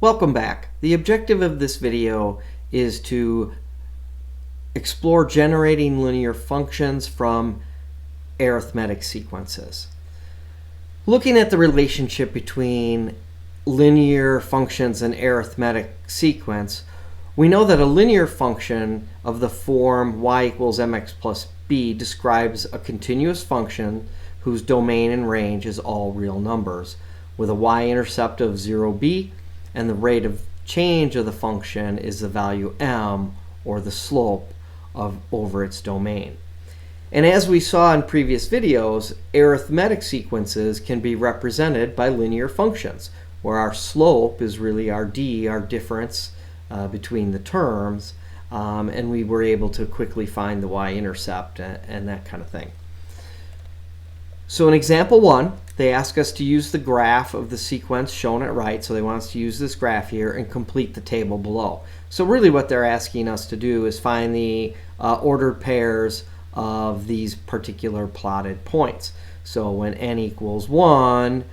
Welcome back. The objective of this video is to explore generating linear functions from arithmetic sequences. Looking at the relationship between linear functions and arithmetic sequence, we know that a linear function of the form y equals mx plus b describes a continuous function whose domain and range is all real numbers, with a y-intercept of 0b, and the rate of change of the function is the value m, or the slope over its domain. And as we saw in previous videos, arithmetic sequences can be represented by linear functions, where our slope is really our d, our difference between the terms, and we were able to quickly find the y-intercept and that kind of thing. So in example 1, they ask us to use the graph of the sequence shown at right. So they want us to use this graph here and complete the table below. So really what they're asking us to do is find the ordered pairs of these particular plotted points. So when n equals 1,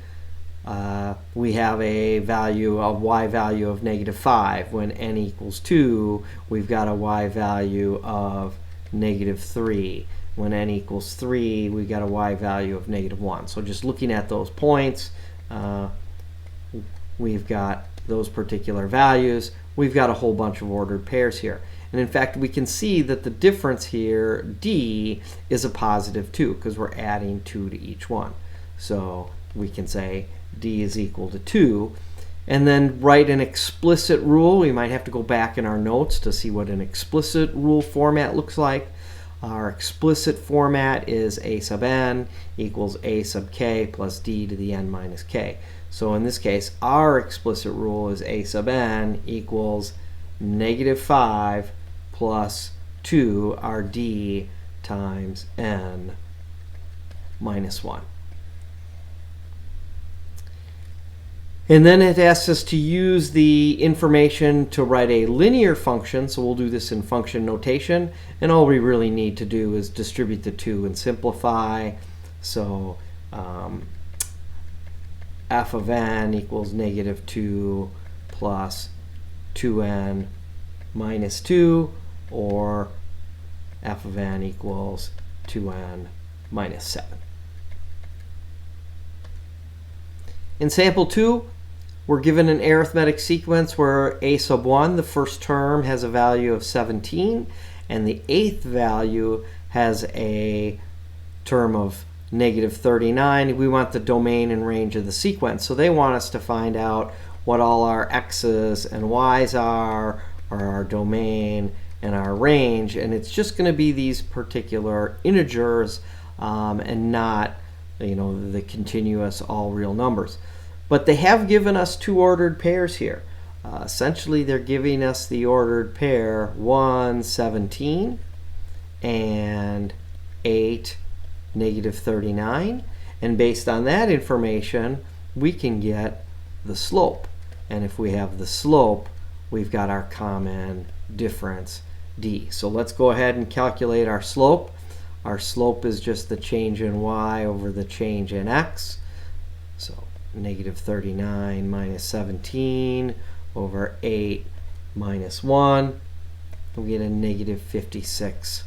we have a value, a y value of -5. When n equals 2, we've got a y value of -3. When n equals 3, we've got a y value of -1. So just looking at those points, we've got those particular values. We've got a whole bunch of ordered pairs here. And in fact, we can see that the difference here, d, is a positive 2 because we're adding 2 to each one. So we can say d is equal to 2. And then write an explicit rule. We might have to go back in our notes to see what an explicit rule format looks like. Our explicit format is a sub n equals a sub k plus d to the n minus k. So in this case, our explicit rule is a sub n equals -5 plus 2, our d, times n minus 1. And then it asks us to use the information to write a linear function. So we'll do this in function notation. And all we really need to do is distribute the 2 and simplify. So f of n equals -2 plus 2n minus 2, or f of n equals 2n minus 7. In sample 2, we're given an arithmetic sequence where a sub 1, the first term, has a value of 17, and the 8th value has a term of -39. We want the domain and range of the sequence. So they want us to find out what all our x's and y's are, or our domain and our range. And it's just going to be these particular integers and not the continuous all real numbers. But they have given us 2 ordered pairs here. Essentially, they're giving us the ordered pair 1, 17 and 8, -39. And based on that information, we can get the slope. And if we have the slope, we've got our common difference, d. So let's go ahead and calculate our slope. Our slope is just the change in y over the change in x. So -39 minus 17 over 8 minus 1. We get a -56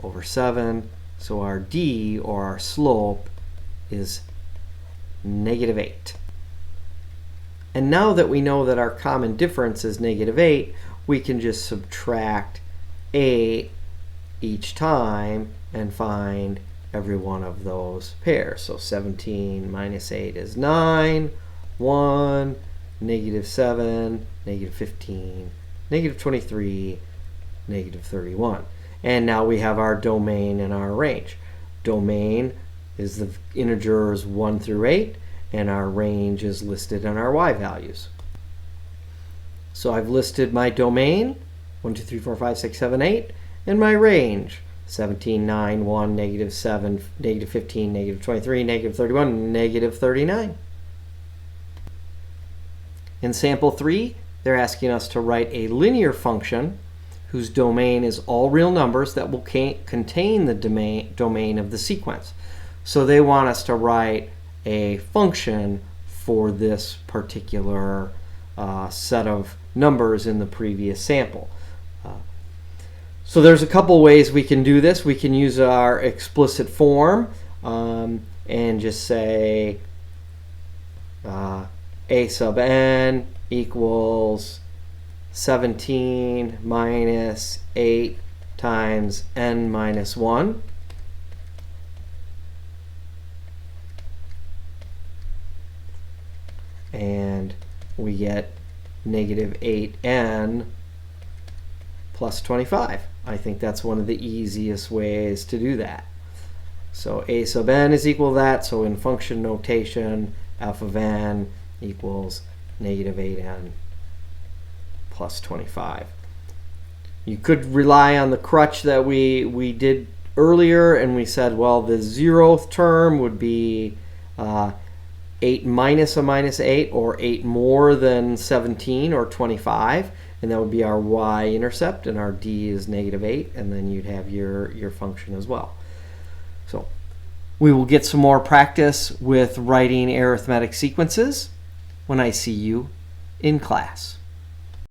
over 7. So our d, or our slope, is -8. And now that we know that our common difference is -8, we can just subtract 8 each time and find every one of those pairs. So 17 minus 8 is 9, 1, -7, -15, -23, -31. And now we have our domain and our range. Domain is the integers 1 through 8, and our range is listed in our y values. So I've listed my domain, 1, 2, 3, 4, 5, 6, 7, 8, and my range, 17, 9, 1, -7, -15, -23, -31, -39. In sample 3, they're asking us to write a linear function whose domain is all real numbers that will contain the domain of the sequence. So they want us to write a function for this particular set of numbers in the previous sample. So there's a couple ways we can do this. We can use our explicit form and just say a sub n equals 17 minus 8 times n minus 1. And we get negative 8n plus 25. I think that's one of the easiest ways to do that. So a sub n is equal to that. So in function notation, f of n equals negative 8n plus 25. You could rely on the crutch that we did earlier, and we said, well, the 0th term would be 8 minus a minus 8, or 8 more than 17, or 25. And that would be our y-intercept, and our d is negative 8, and then you'd have your function as well. So we will get some more practice with writing arithmetic sequences when I see you in class.